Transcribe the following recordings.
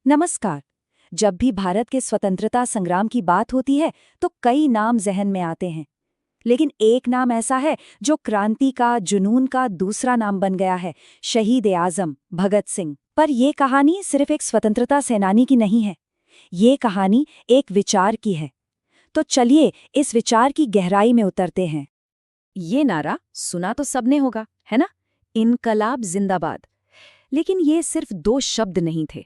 नमस्कार। जब भी भारत के स्वतंत्रता संग्राम की बात होती है तो कई नाम जहन में आते हैं। लेकिन एक नाम ऐसा है जो क्रांति का, जुनून का दूसरा नाम बन गया है, शहीद-ए-आज़म भगत सिंह। पर यह कहानी सिर्फ एक स्वतंत्रता सेनानी की नहीं है, ये कहानी एक विचार की है। तो चलिए इस विचार की गहराई में उतरते हैं। ये नारा सुना तो सबने होगा, है ना? इनकलाब जिंदाबाद। लेकिन ये सिर्फ दो शब्द नहीं थे।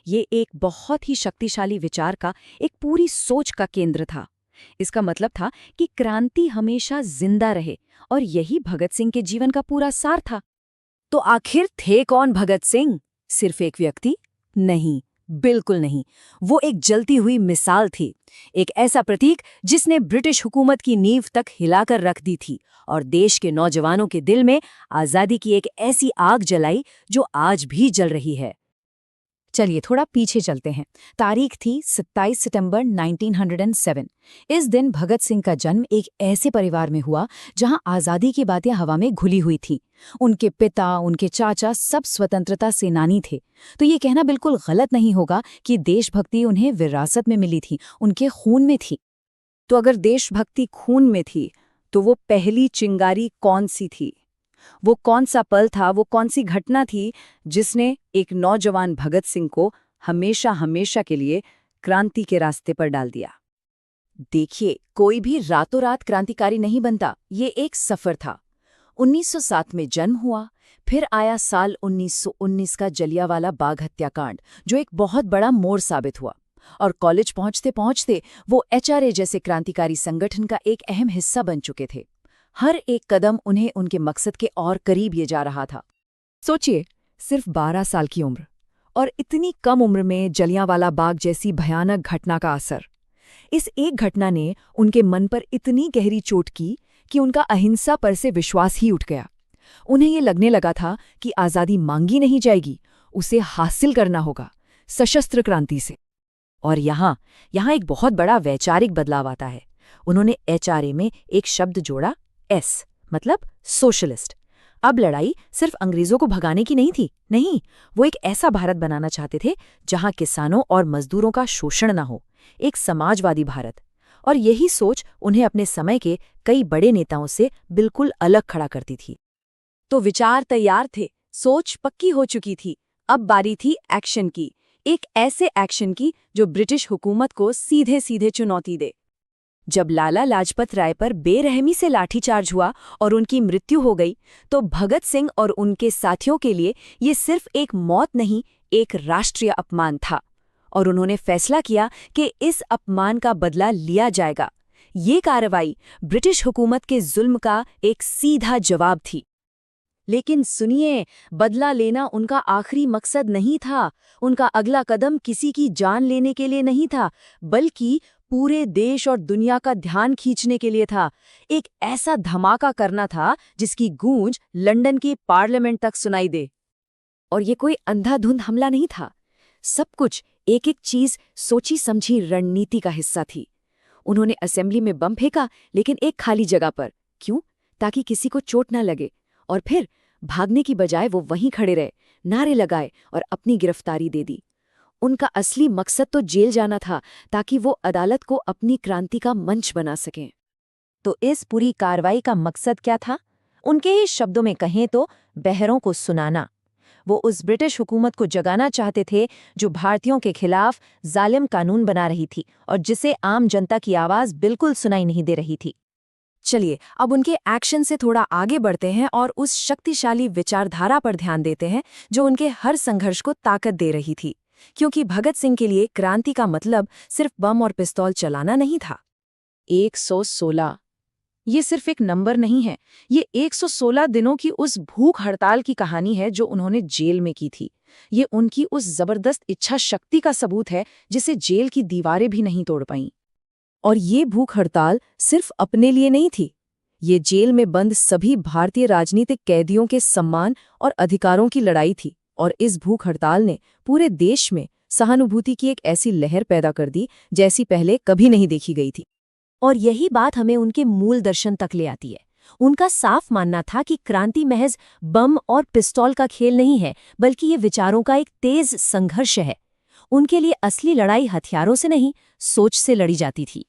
ये एक बहुत ही शक्तिशाली विचार का, एक पूरी सोच का केंद्र था। इसका मतलब था कि क्रांति हमेशा जिंदा रहे, और यही भगत सिंह के जीवन का पूरा सार था। तो आखिर थे कौन भगत सिंह? सिर्फ एक व्यक्ति? नहीं, बिल्कुल नहीं। वो एक जलती हुई मिसाल थी, एक ऐसा प्रतीक जिसने ब्रिटिश हुकूमत की नींव तक हिलाकर रख दी थी और देश के नौजवानों के दिल में आज़ादी की एक ऐसी आग जलाई जो आज भी जल रही है। चलिए थोड़ा पीछे चलते हैं। तारीख थी 27 सितंबर 1907। इस दिन भगत सिंह का जन्म एक ऐसे परिवार में हुआ जहां आज़ादी की बातें हवा में घुली हुई थीं। उनके पिता, उनके चाचा सब स्वतंत्रता सेनानी थे। तो ये कहना बिल्कुल गलत नहीं होगा कि देशभक्ति उन्हें विरासत में मिली थी, उनके खून में थी। तो अगर देशभक्ति खून में थी, तो वो पहली चिंगारी कौन सी थी? वो कौन सा पल था, वो कौन सी घटना थी जिसने एक नौजवान भगत सिंह को हमेशा हमेशा के लिए क्रांति के रास्ते पर डाल दिया? देखिए, कोई भी रातों रात क्रांतिकारी नहीं बनता। ये एक सफर था। 1907 में जन्म हुआ, फिर आया साल 1919 का जलियांवाला बाग हत्याकांड, जो एक बहुत बड़ा मोड़ साबित हुआ। और कॉलेज पहुंचते पहुंचते वो एचआरए जैसे क्रांतिकारी संगठन का एक अहम हिस्सा बन चुके थे। हर एक कदम उन्हें उनके मकसद के और करीब ले जा रहा था। सोचिए, सिर्फ 12 साल की उम्र और इतनी कम उम्र में जलियांवाला बाग जैसी भयानक घटना का असर। इस एक घटना ने उनके मन पर इतनी गहरी चोट की कि उनका अहिंसा पर से विश्वास ही उठ गया। उन्हें ये लगने लगा था कि आज़ादी मांगी नहीं जाएगी, उसे हासिल करना होगा, सशस्त्र क्रांति से। और यहाँ एक बहुत बड़ा वैचारिक बदलाव आता है। उन्होंने एचआरए में एक शब्द जोड़ा, एस मतलब सोशलिस्ट। अब लड़ाई सिर्फ अंग्रेजों को भगाने की नहीं थी, नहीं, वो एक ऐसा भारत बनाना चाहते थे जहां किसानों और मजदूरों का शोषण न हो, एक समाजवादी भारत। और यही सोच उन्हें अपने समय के कई बड़े नेताओं से बिल्कुल अलग खड़ा करती थी। तो विचार तैयार थे, सोच पक्की हो चुकी थी। अब बारी थी एक्शन की, एक ऐसे एक्शन की जो ब्रिटिश हुकूमत को सीधे सीधे चुनौती दे। जब लाला लाजपत राय पर बेरहमी से लाठीचार्ज हुआ और उनकी मृत्यु हो गई, तो भगत सिंह और उनके साथियों के लिए ये सिर्फ एक मौत नहीं, एक राष्ट्रीय अपमान था। और उन्होंने फैसला किया कि इस अपमान का बदला लिया जाएगा। ये कार्रवाई ब्रिटिश हुकूमत के जुल्म का एक सीधा जवाब थी। लेकिन सुनिए, बदला लेना उनका आखिरी मकसद नहीं था। उनका अगला कदम किसी की जान लेने के लिए नहीं था, बल्कि पूरे देश और दुनिया का ध्यान खींचने के लिए था। एक ऐसा धमाका करना था जिसकी गूंज लंदन की पार्लियामेंट तक सुनाई दे। और ये कोई अंधाधुंध हमला नहीं था। सब कुछ, एक एक चीज सोची समझी रणनीति का हिस्सा थी। उन्होंने असेंबली में बम फेंका, लेकिन एक खाली जगह पर। क्यों? ताकि किसी को चोट न लगे। और फिर भागने की बजाय वो वहीं खड़े रहे, नारे लगाए और अपनी गिरफ्तारी दे दी। उनका असली मकसद तो जेल जाना था, ताकि वो अदालत को अपनी क्रांति का मंच बना सकें। तो इस पूरी कार्रवाई का मकसद क्या था? उनके ही शब्दों में कहें तो बहरों को सुनाना। वो उस ब्रिटिश हुकूमत को जगाना चाहते थे जो भारतीयों के खिलाफ जालिम कानून बना रही थी और जिसे आम जनता की आवाज बिल्कुल सुनाई नहीं दे रही थी। चलिए अब उनके एक्शन से थोड़ा आगे बढ़ते हैं और उस शक्तिशाली विचारधारा पर ध्यान देते हैं जो उनके हर संघर्ष को ताकत दे रही थी। क्योंकि भगत सिंह के लिए क्रांति का मतलब सिर्फ बम और पिस्तौल चलाना नहीं था। 116, ये सिर्फ एक नंबर नहीं है, ये 116 दिनों की उस भूख हड़ताल की कहानी है जो उन्होंने जेल में की थी। ये उनकी उस जबरदस्त इच्छा शक्ति का सबूत है जिसे जेल की दीवारें भी नहीं तोड़ पाईं। और ये भूख हड़ताल सिर्फ अपने लिए नहीं थी, ये जेल में बंद सभी भारतीय राजनीतिक कैदियों के सम्मान और अधिकारों की लड़ाई थी। और इस भूख हड़ताल ने पूरे देश में सहानुभूति की एक ऐसी लहर पैदा कर दी जैसी पहले कभी नहीं देखी गई थी। और यही बात हमें उनके मूल दर्शन तक ले आती है। उनका साफ मानना था कि क्रांति महज बम और पिस्तौल का खेल नहीं है, बल्कि ये विचारों का एक तेज संघर्ष है। उनके लिए असली लड़ाई हथियारों से नहीं, सोच से लड़ी जाती थी।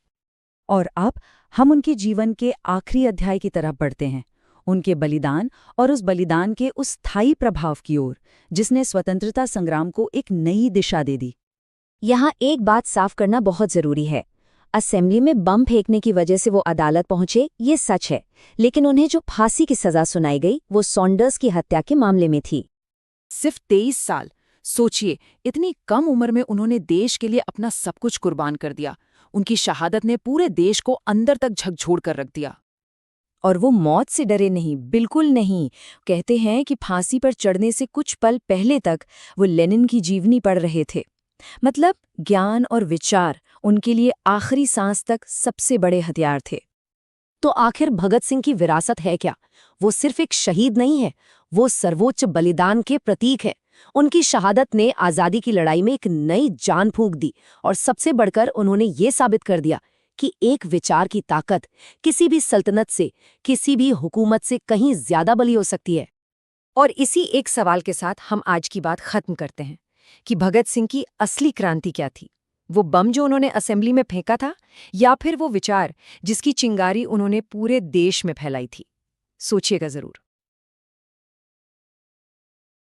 और अब हम उनके जीवन के आखिरी अध्याय की तरफ बढ़ते हैं, उनके बलिदान और उस बलिदान के उस स्थायी प्रभाव की ओर जिसने स्वतंत्रता संग्राम को एक नई दिशा दे दी। यहाँ एक बात साफ करना बहुत जरूरी है। असेंबली में बम फेंकने की वजह से वो अदालत पहुंचे, ये सच है, लेकिन उन्हें जो फांसी की सजा सुनाई गई वो सॉन्डर्स की हत्या के मामले में थी। सिर्फ 23 साल। सोचिए, इतनी कम उम्र में उन्होंने देश के लिए अपना सब कुछ कुर्बान कर दिया। उनकी शहादत ने पूरे देश को अंदर तक झकझोर कर रख दिया। और वो मौत से डरे नहीं, बिल्कुल नहीं। कहते हैं कि फांसी पर चढ़ने से कुछ पल पहले तक वो लेनिन की जीवनी पढ़ रहे थे। मतलब ज्ञान और विचार उनके लिए आखिरी सांस तक सबसे बड़े हथियार थे। तो आखिर भगत सिंह की विरासत है क्या? वो सिर्फ एक शहीद नहीं है, वो सर्वोच्च बलिदान के प्रतीक है। उनकी शहादत ने आज़ादी की लड़ाई में एक नई जान फूंक दी और सबसे बढ़कर उन्होंने ये साबित कर दिया कि एक विचार की ताकत किसी भी सल्तनत से, किसी भी हुकूमत से कहीं ज्यादा बली हो सकती है। और इसी एक सवाल के साथ हम आज की बात खत्म करते हैं कि भगत सिंह की असली क्रांति क्या थी? वो बम जो उन्होंने असेंबली में फेंका था, या फिर वो विचार जिसकी चिंगारी उन्होंने पूरे देश में फैलाई थी? सोचिएगा जरूर।